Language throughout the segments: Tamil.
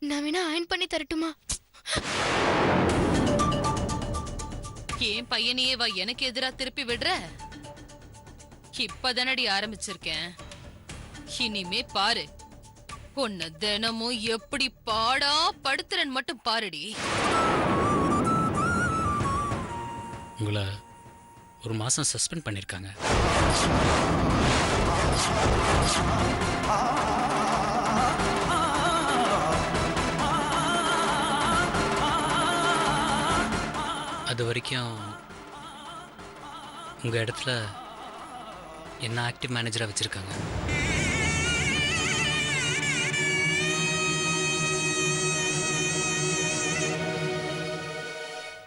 நான் வேணா அயன் பண்ணி தரட்டுமா? ஏன் பையனையே வா எனக்கு எதிரா திருப்பி விடுற? இப்பதானடி ஆரம்பிச்சிருக்கேன். இனிமே பாரு, உன்னை தினமும் எப்படி பாடா படுத்துறன்னு மட்டும் பாருடி. உங்களை ஒரு மாசம் சஸ்பெண்ட் பண்ணிருக்காங்க. அது வரைக்கும் உங்க இடத்துல என்ன ஆக்டிவ் மேனேஜரா வச்சிருக்காங்க.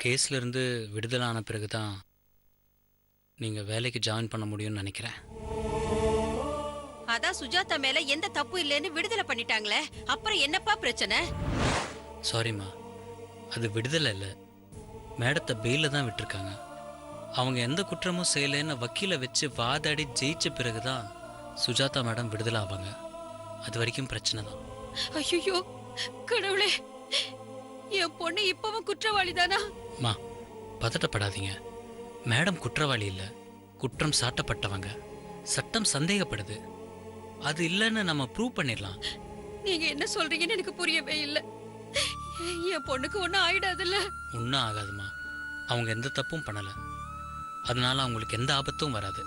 கேஸ்ல இருந்து விடுதலை ஆன பிறகுதான் நீங்க வேலைக்கு ஜாயின் பண்ண முடியும்னு நினைக்கிறேன். அதான் சுஜாதா மேல எந்த தப்பு இல்லைன்னு விடுதலை பண்ணிட்டாங்களே, அப்புறம் என்னப்பா பிரச்சனை? சாரிம்மா, அது விடுதலை இல்லை, மேடத்தை பெயில தான் விட்டுருக்காங்க. அவங்க எந்த குற்றமும் செய்யலைன்னு வக்கீலை வச்சு வாதாடி ஜெயிச்ச பிறகுதான் சுஜாதா மேடம் விடுதலை ஆவாங்க. அது வரைக்கும் பிரச்சனை தான். ஐயோ கடவுளே, என் பொண்ணு இப்பவும் குற்றவாளி தானா? மா, பதட்டப்படாதீங்க. மேடம் குற்றவாளி இல்லை, குற்றம் சாட்டப்பட்டவங்க. சட்டம் சந்தேகப்படுது, அது இல்லைன்னு நம்ம ப்ரூவ் பண்ணிடலாம். நீங்க என்ன சொல்றீங்கன்னு எனக்கு புரியவே இல்லை. என் பொண்ணுக்கு ஒன்னும் ஆயிடாதுல்ல? ஒன்றும் ஆகாதுமா, அவங்க எந்த தப்பும் பண்ணலை, அதனால அவங்களுக்கு எந்த ஆபத்தும் வராது.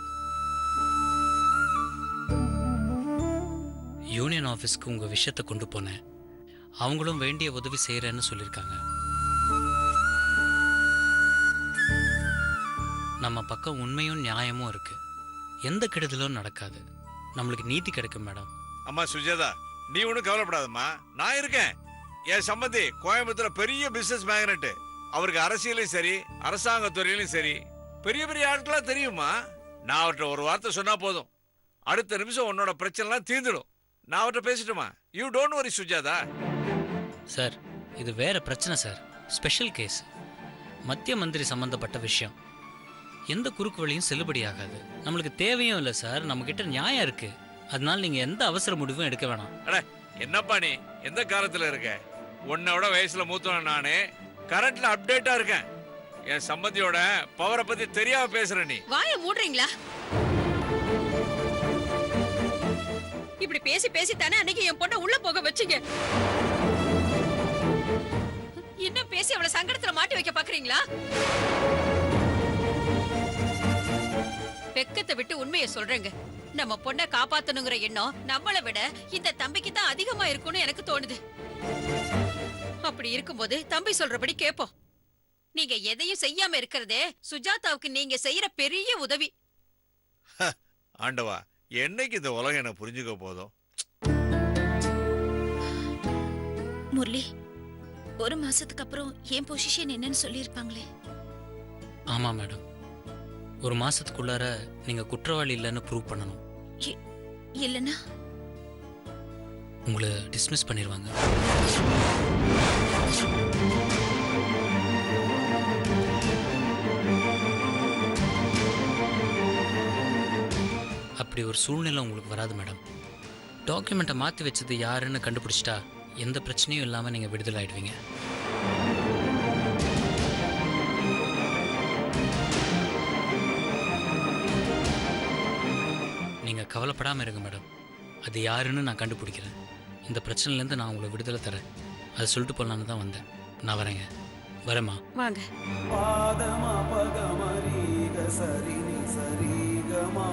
யூனியன் ஆஃபீஸ்க்கு உங்கள் விஷயத்தை கொண்டு போனேன், அவங்களும் வேண்டிய உதவி செய்கிறேன்னு சொல்லியிருக்காங்க. நம்ம பக்கம் உண்மையும் நியாயமும் இருக்கு, எந்த கெடுதலும் நடக்காது, நம்மளுக்கு நீதி கிடைக்கும் மேடம். அம்மா சுஜாதா, நீ ஒன்றும் கவலைப்படாதம்மா, நான் இருக்கேன். என் சம்பந்தி கோயம்புத்தூர்ல பெரிய பிசினஸ் மேக்னெட், அவருக்கு அரசியலையும் சரி அரசாங்க துறையிலும் சரி பெரிய பெரிய ஆட்களா தெரியுமா. நான் அவர்கிட்ட ஒரு வார்த்தை சொன்னா போதும், அடுத்த நிமிஷம் உன்னோட பிரச்சனைலாம் தீர்ந்துடும். நான் அவர்கிட்ட பேசிட்டுமா? You don't worry Sujatha. Sir, இது வேற பிரச்சனை சார், ஸ்பெஷல் கேஸ், மத்திய மந்திரி சம்பந்தப்பட்ட விஷயம். எந்த குறுக்கு வழியும் செல்லுபடியாகாது, நம்மளுக்கு தேவையும் இல்லை சார், நம்ம கிட்ட நியாயம் இருக்கு. அதனால நீங்க எந்த அவசர முடிவும் எடுக்க வேணாம். அட என்னப்பா நீ எந்த காலத்துல இருக்க? உன்னோட வயசுல மூத்தவன் நானு, கரண்ட்ல அப்டேட்டா இருக்கேன். என் சம்பந்தியோட பவரை பத்தி தெரியாம பேசுற நீ. வாயை மூடுறீங்களா? இப்படி பேசி பேசி தானே அன்னைக்கு என் பொண்ணை உள்ள போக வச்சீங்க. இன்னும் பேசி அவளை சங்கடத்துல மாட்டி வைக்க பாக்குறீங்களா? வெக்கத்தை விட்டு உண்மையை சொல்றேங்க. நம்ம பொண்ணை காப்பாத்தணுங்கிற எண்ணம் நம்மளை விட இந்த தம்பிக்கு தான் அதிகமா இருக்கும்னு எனக்கு தோணுது. அப்படி இருக்கும்போது தம்பி சொல்றபடி கேப்போம். நீங்க எதையும் செய்யாம இருக்கிறதே சுஜாதாவுக்கு நீங்க செய்யற பெரிய உதவி. ஆண்டவா, என்னைக்கு இந்த உலகம் என்ன புரிஞ்சுக்க போதும். முரளி, ஒரு மாசத்துக்கு அப்புறம் என் பொசிஷன் என்னன்னு சொல்லியிருப்பாங்களே? ஆமா மேடம், ஒரு மாசத்துக்குள்ளார நீங்க குற்றவாளி இல்லைன்னு ப்ரூவ் பண்ணணும். இல்லைன்னா உங்களை டிஸ்மிஸ் பண்ணிடுவாங்க. அப்படி ஒரு சூழ்நிலை உங்களுக்கு வராது மேடம். டாக்குமெண்ட்டை மாற்றி வச்சது யாருன்னு கண்டுபிடிச்சிட்டா எந்த பிரச்சனையும் இல்லாமல் நீங்கள் விடுதலை ஆயிடுவீங்க. நீங்கள் கவலைப்படாமல் இருங்க மேடம், அது யாருன்னு நான் கண்டுபிடிக்கிறேன். இந்த பிரச்சனையிலேருந்து நான் உங்களை விடுதலை தரேன். அதை சொல்லிட்டு போகலான்னு தான் வந்தேன். நான் வரேங்க. வரேம்மா. வாங்க. பாதமா பகமரீக சரினி சரிகமா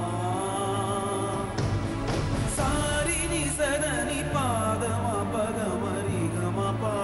சாரினி சதனி பாதமா பகமரீகமா பா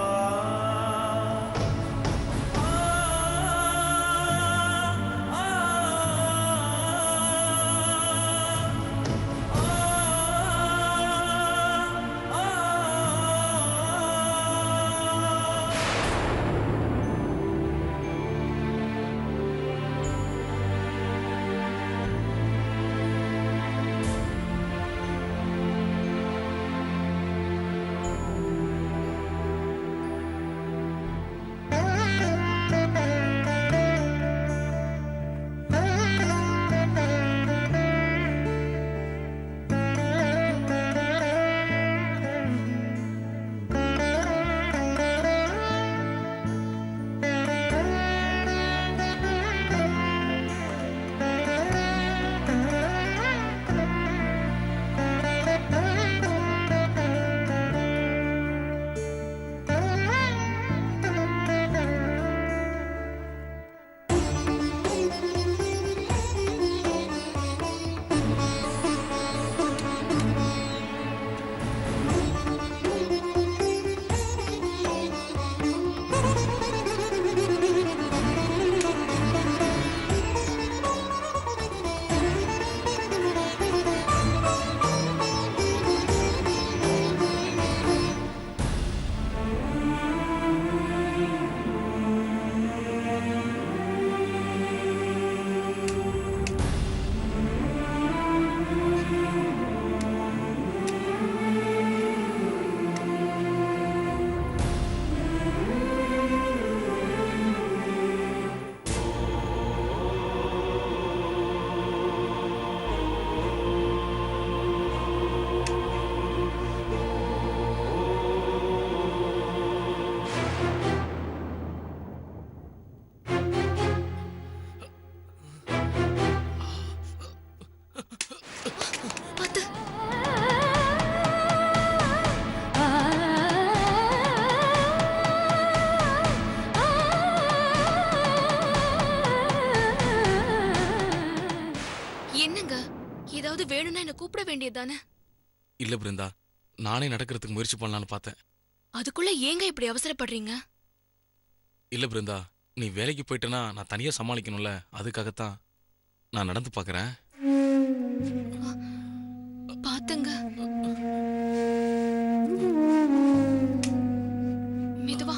ஏதாவது வேணும்னா என்ன கூப்பிட வேண்டியதுதானே? இல்ல பிருந்தா, நானே நடக்கிறதுக்கு முயற்சி பண்ணலான்னு பார்த்தேன். அதுக்குள்ள ஏங்க இப்படி அவசரப்படுறீங்க? இல்ல பிருந்தா, நீ வேலைக்கு போயிட்டேன்னா நான் தனியா சமாளிக்கணும்ல, அதுக்காகத்தான் நான் நடந்து பார்க்கறேன். பாத்துங்க. மெதுவா.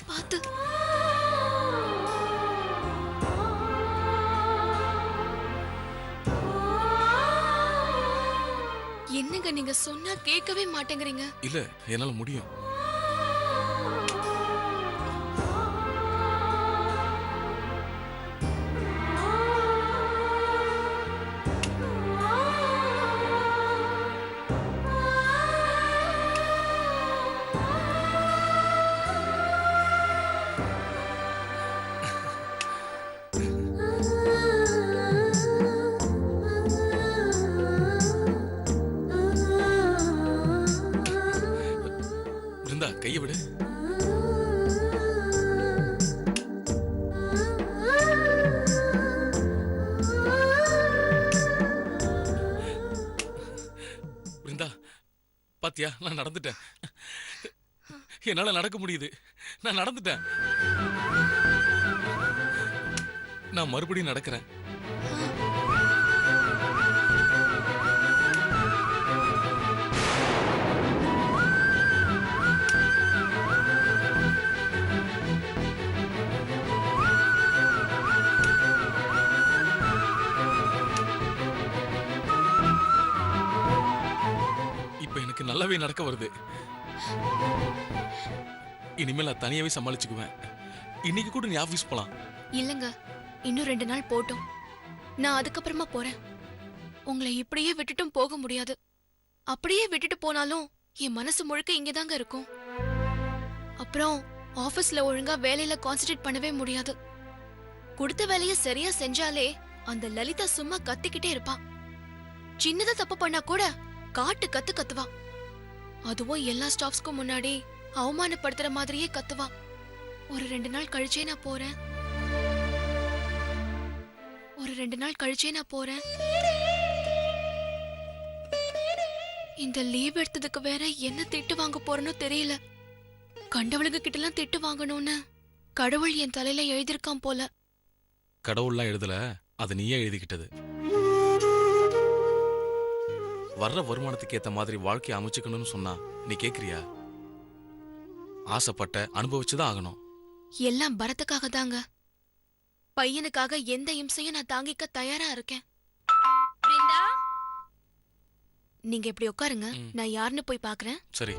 பாத்து. என்னங்க நீங்க சொன்னா கேட்கவே மாட்டேங்கிறீங்க. இல்ல, என்னால முடியும். பிருந்தா, கையை விடு. பிருந்தா, பாத்தியா, நான் நடந்துட்டேன். என்னால நடக்க முடியுது. நான் நடந்துட்டேன். நான் மறுபடியும் நடக்கிறேன். இப்ப எனக்கு நல்லாவே நடக்க வருது. இனிமேல் நான் தனியாவே சமாளிச்சுக்குவேன். இன்னைக்கு கூட நீ ஆபீஸ் போலாம். இல்லங்க, இன்னும் 2 நாள் போட்டும். நான் அதுக்கப்புறமா போறேன். உங்களை இப்படியே விட்டுட்டும் போக முடியாது. அப்படியே விட்டுட்டு போனாலும் என் மனசு முழுக்க இங்கதாங்க இருக்கும். அப்புறம் ஆபீஸ்ல ஒழுங்கா வேலையில கான்சென்ட்ரேட் பண்ணவே முடியாது. கொடுத்த வேலைய சரியா செஞ்சாலே அந்த லலிதா சும்மா கத்திக்கிட்டே இருப்பா. சின்னதா தப்பு பண்ணா கூட காட்டு கத்து கத்துவா. அதுவும் எல்லா ஸ்டாஃப்ஸ்க்கும் முன்னாடி அவமானப்படுத்துற மாதிரியே கத்துவா. ஒரு 2 நாள் கழிச்சே நான் போறேன். இந்த லீவ் எடுத்ததுக்கு வேற என்ன திட்டு வாங்க போறேனோ தெரியல. கண்டவளுங்க கிட்ட எல்லாம் திட்டு வாங்கணும்னு கடவுள் என் தலையில எழுதிருக்கான் போல. கடவுள்லாம் எழுதல, அது நீயே எழுதிக்கிட்டது. வர்ற வருமானத்துக்கு ஏத்த மாதிரி வாழ்க்கையை அமைச்சுக்கணும்னு சொன்னா நீ கேக்குறியா? ஆசைப்பட்ட அனுபவிச்சுதான் ஆகணும். எல்லாம் பரத்துக்காக தாங்க. பையனுக்காக எந்த இம்சையும் நான் தாங்கிக்க தயாரா இருக்கேன். நீங்க இப்படி உட்காருங்க, நான் யாருன்னு போய் பாக்குறேன். சரி.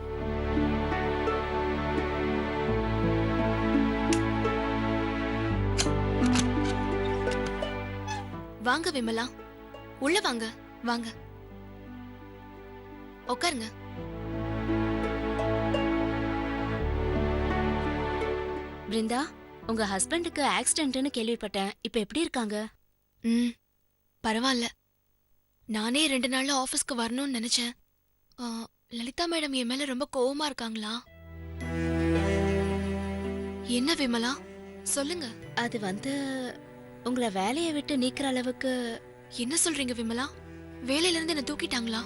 வாங்க விமலா, உள்ள வாங்க. வாங்க உட்காருங்க. பிருந்தா, உங்க ஹஸ்பண்டுக்கு ஆக்சிடென்ட்னு கேள்விப்பட்டேன். இப்ப எப்படி இருக்காங்க? பரவாயில்ல. நானே 2 நாள்ல ஆபீஸ்க்கு வரணும்னு நினைச்சேன். லலிதா மேடம் என் மேல ரொம்ப கோவமா இருக்காங்களா? என்ன விமலா, சொல்லுங்க. அது உங்களை வேலையை விட்டு நீக்கிற அளவுக்கு. என்ன சொல்றீங்க விமலா? வேலையில இருந்து என்ன தூக்கிட்டாங்களா?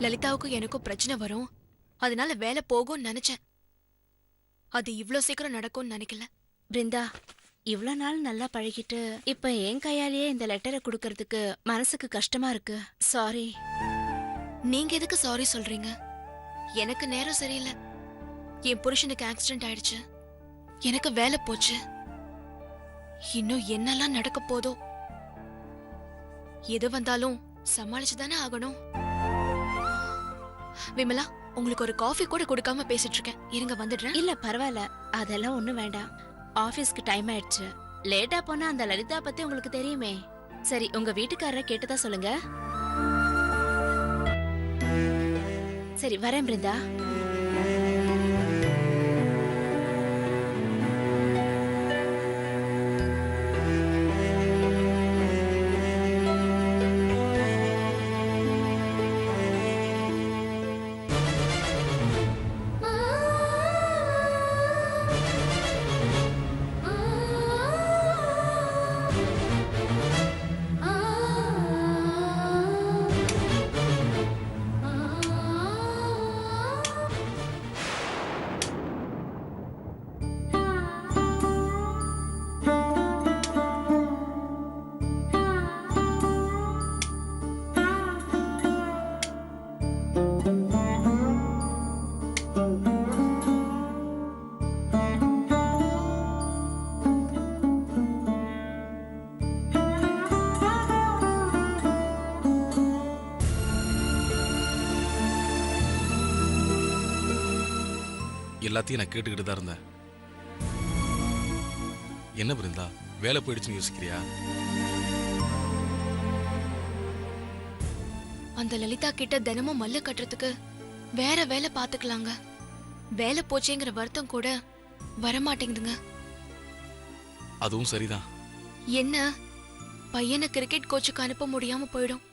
லலிதாவுக்கும் எனக்கும் பிரச்சனை வரும், அதனால வேலை போகும்னு நினைச்சேன். அது இவ்ளோ சீக்கிரம் நடக்கும்னு நினைக்கல. பிருந்தா, இவ்ளோ நாள் நல்லா பழகிட்டு இப்ப என் கையாலேயே இந்த லெட்டரை கொடுக்கறதுக்கு மனசுக்கு கஷ்டமா இருக்கு. சாரி. நீங்க எதுக்கு சாரி சொல்றீங்க? எனக்கு நேரம் சரியில்லை. என் புருஷனுக்கு ஆக்சிடென்ட் ஆயிடுச்சு. எனக்கு வேலை போச்சு. இன்னும் என்னெல்லாம் நடக்க போதோ. எது வந்தாலும் சமாளிச்சுதானே ஆகணும். விமலா, உங்களுக்கு ஒரு காஃபி கூட கொடுக்காம பேசிட்டு இருக்கேன். இருங்க வந்துடுறேன். இல்ல பரவாயில்ல, அதெல்லாம் ஒண்ணும் வேண்டாம். ஆபீஸ்க்கு டைம் ஆயிடுச்சு. லேட்டா போனா அந்த லலிதா பத்தி உங்களுக்கு தெரியுமே. சரி, உங்க வீட்டுக்காரரை கேட்டதா சொல்லுங்க. சரி, வரேன் பிருந்தா. எல்லாத்தையும் நான் கேட்டுக்கிட்டு தான் இருந்தேன். என்ன பிருந்தா, வேலை போயிடுச்சுன்னு யோசிக்கிறியா? அந்த லலிதா கிட்ட தினமும் மல்லு கட்டுறதுக்கு வேற வேலை பாத்துக்கலாங்க. வேலை போச்சேங்கிற வருத்தம் கூட வரமாட்டேங்குதுங்க. அதுவும் சரிதான். என்ன, பையனை கிரிக்கெட் கோச்சுக்கு அனுப்ப முடியாம போயிடும்.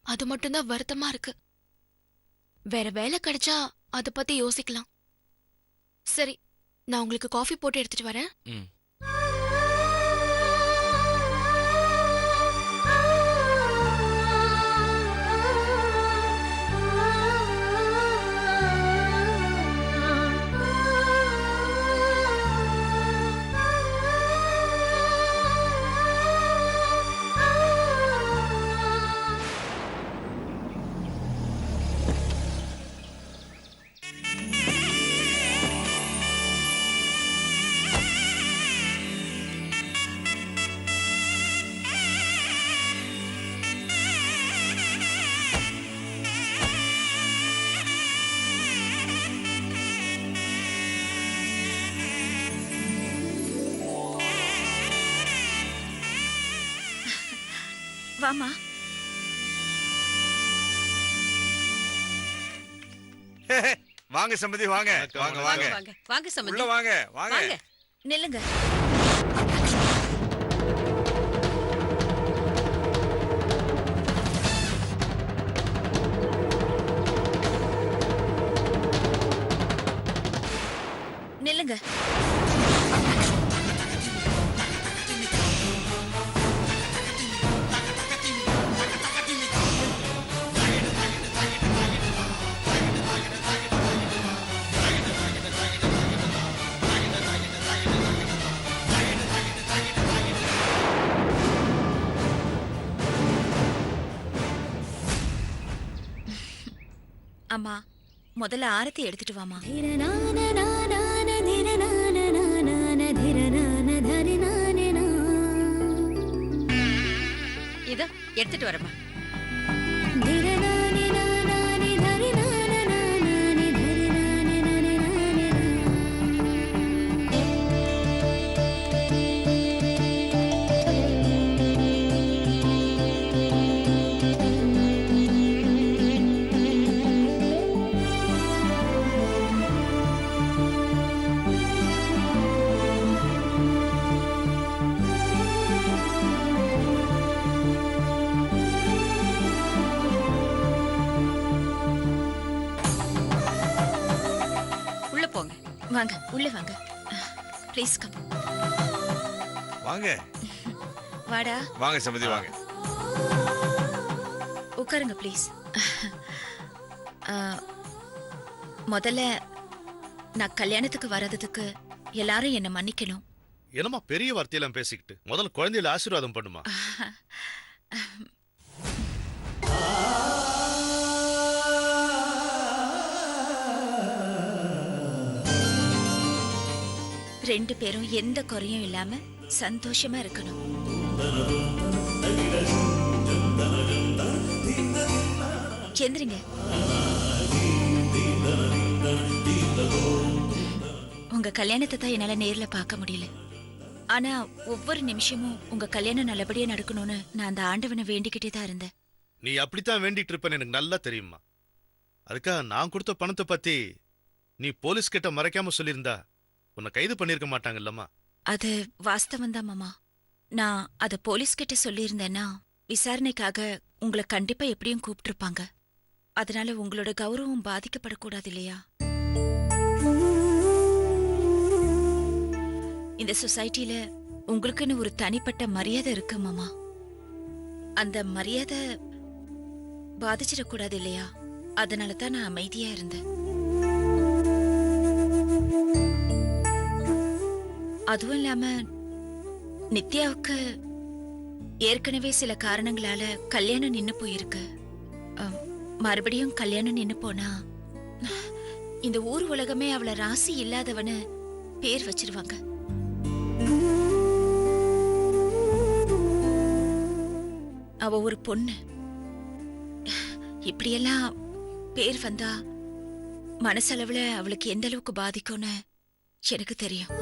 அது மட்டும்தான் வருத்தமா இருக்கு. வேற வேலை கிடைச்சா அத பத்தி யோசிக்கலாம். சரி, நான் உங்களுக்கு காஃபி போட்டு எடுத்துட்டு வரேன். ம். வாமா. வாங்க சம்பந்தி, வாங்க வாங்க வாங்க வாங்க வாங்க உள்ள சம்பந்தி, வாங்க வாங்க. வாங்க. நில்லுங்க. நில்லுங்க. அம்மா, முதல்ல ஆரத்தி எடுத்துட்டு வாமா. இதோ எடுத்துட்டு வரேம்மா. உள்ள போங்க. வாங்க, உள்ள வாங்க. Please come. வாங்க வாடா. வாங்க சம்பந்தி, வாங்க. உட்காருங்க ப்ளீஸ். முதல்ல நான் கல்யாணத்துக்கு வர்றதுக்கு எல்லாரும் என்ன மன்னிக்கணும். என்னமா பெரிய வார்த்தையெல்லாம் பேசிக்கிட்டு, முதல்ல குழந்தையில ஆசீர்வாதம் பண்ணுமா. ரெண்டு பேரும் எந்த குறையும் இல்லாம சந்தோஷமா இருக்கணும். எந்திரிங்க. உங்க கல்யாணத்தை தான் என்னால நேர்ல பார்க்க முடியல. ஆனா ஒவ்வொரு நிமிஷமும் உங்க கல்யாணம் நல்லபடியா நடக்கணும்னு நான் அந்த ஆண்டவனை வேண்டிக்கிட்டே தான் இருந்தேன். நீ அப்படித்தான் வேண்டிட்டு இருப்பேன்னு எனக்கு நல்லா தெரியுமா. அதுக்காக நான் கொடுத்த பணத்தை பத்தி நீ போலீஸ் கிட்ட மறைக்காம சொல்லியிருந்தா உன்னை கைது பண்ணிருக்க மாட்டாங்கல்லம்மா. அது வாஸ்தவம் தான் மாமா. நான் அத போலீஸ் கிட்ட சொல்லியிருந்தேன்னா விசாரணைக்காக உங்களை கண்டிப்பா எப்படியும் கூப்பிட்டுருப்பாங்க. அதனால உங்களோட கௌரவம் பாதிக்கப்படக்கூடாது இல்லையா? இந்த சொசைட்டில உங்களுக்குன்னு ஒரு தனிப்பட்ட மரியாதை இருக்கு மாமா. அந்த மரியாதை பாதிச்சிடக்கூடாது இல்லையா? அதனால தான் நான் அமைதியா இருந்தேன். அதுவும் இல்லாம நித்யாவுக்கு ஏற்கனவே சில காரணங்களால கல்யாணம் நின்னு போயிருக்கு. மறுபடியும் கல்யாணம் நின்னு போனா இந்த ஊர் உலகமே அவளை ராசி இல்லாதவன்னு பேர் வச்சிருவாங்க. அவ ஒரு பொண்ணு. இப்படியெல்லாம் பேர் வந்தா மனசளவுல அவளுக்கு எந்த அளவுக்கு பாதிக்கும்னு எனக்கு தெரியும்.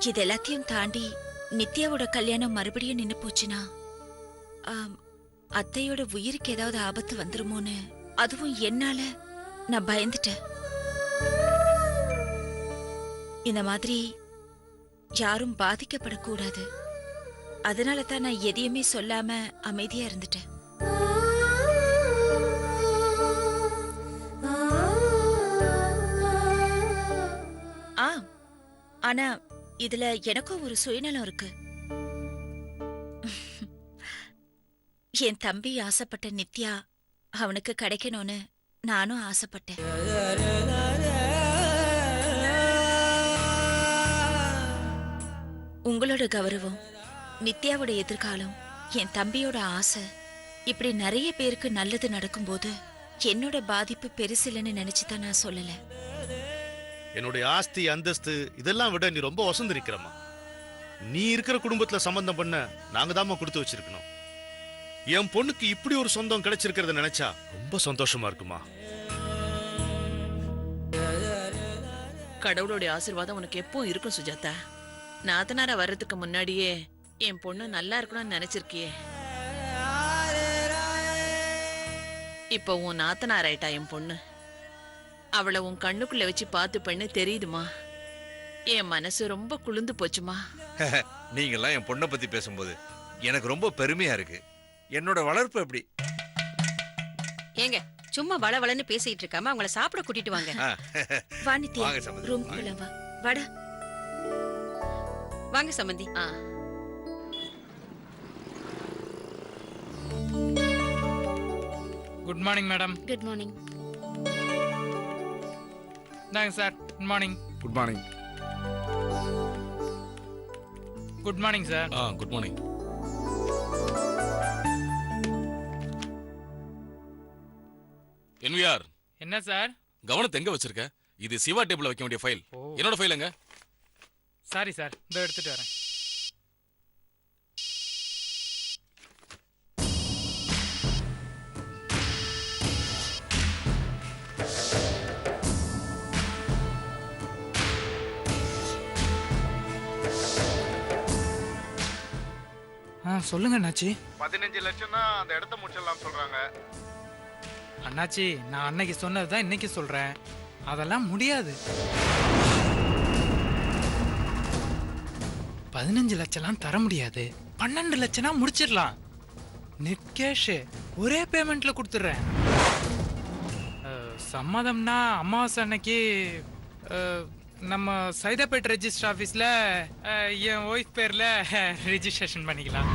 இது எல்லாத்தையும் தாண்டி நித்யாவோட கல்யாணம் மறுபடியும் நின்னு போச்சுன்னா அத்தையோட உயிருக்கு ஏதாவது ஆபத்து வந்துருமோன்னு, அதுவும் என்னால நான் பயந்துட்டேன். இந்த மாதிரி யாரும் பாதிக்கப்படக்கூடாது. அதனால தான் நான் எதையுமே சொல்லாம அமைதியா இருந்துட்டேன். ஆனா இதுல எனக்கும் ஒரு சுயநலம் இருக்கு. என் தம்பி ஆசைப்பட்ட நித்யா அவனுக்கு கிடைக்கணும்னு நானும் ஆசைப்பட்டேன். உங்களோட கௌரவம், நித்யாவோட எதிர்காலம், என் தம்பியோட ஆசை, இப்படி நிறைய பேருக்கு நல்லது நடக்கும்போது என்னோட பாதிப்பு பெருசில்லைன்னு நினைச்சுதான் நான் சொல்லல. என்னுடைய ஆஸ்தி அந்தஸ்து இதெல்லாம் விட நீ ரொம்ப வசந்திருக்கிறம்மா. நீ இருக்கிற குடும்பத்துல சம்பந்தம் பண்ண நாங்க தாம்மா கொடுத்து வச்சிருக்கணும். என் பொண்ணுக்கு இப்படி ஒரு சொந்தம் கிடைச்சிருக்கிறத நினைச்சா ரொம்ப சந்தோஷமா இருக்குமா. கடவுளுடைய ஆசீர்வாதம் உனக்கு எப்பவும் இருக்கும் சுஜாதா. நாத்தனாரா வர்றதுக்கு முன்னாடியே என் பொண்ணு நல்லா இருக்கணும்னு நினைச்சிருக்கியே. இப்ப உன் நாத்தனார் ஆயிட்டா என் பொண்ணு. அவளை உன் கண்ணுக்குள்ள வச்சு பார்த்து பண்ணு தெரியுதுமா. என் மனசு ரொம்ப குளிர்ந்து போச்சுமா. நீங்கெல்லாம் என் பொண்ணை பத்தி பேசும்போது எனக்கு ரொம்ப பெருமையா இருக்கு. என்னோட வளர்ப்பு எப்படி? ஏங்க சும்மா வளவளன்னு பேசிட்டு இருக்காம அவங்கள சாப்பிட கூட்டிட்டு வாங்க. வா நித்யா, ரூம்குள்ள வா. வாடா. வாங்க சம்பந்தி. Good morning madam. Good morning. நாங்க sir. Good morning. Good morning. Good morning sir. Good morning. NVR. என்ன சார்? கவனத்தை எங்க வச்சிருக்க? இது சிவா டேபிள்ல வைக்க வேண்டிய ஃபைல். என்னோட ஃபைல் எங்க? சாரி சார், இதோ எடுத்துட்டு வரேன். சொல்லுங்க அண்ணாச்சி. 15 லட்சம் தான் அந்த இடத்த முடிச்சிடலாம் சொல்றாங்க. அண்ணாச்சி, நான் அன்னைக்கு சொன்னதுதான் இன்னைக்கு சொல்றேன். அதெல்லாம் முடியாது. 15 லட்சம்லாம் தர முடியாது. 12 லட்சம்னா முடிச்சிடலாம். நெட் கேஷ் ஒரே பேமெண்ட்ல கொடுத்துட்றேன். சம்மதம்னா அமாவாசை அன்னைக்கு நம்ம சைதாப்பேட் ரெஜிஸ்டர் ஆஃபீஸில் என் ஒய்ஃப் பேரில் ரெஜிஸ்ட்ரேஷன் பண்ணிக்கலாம்.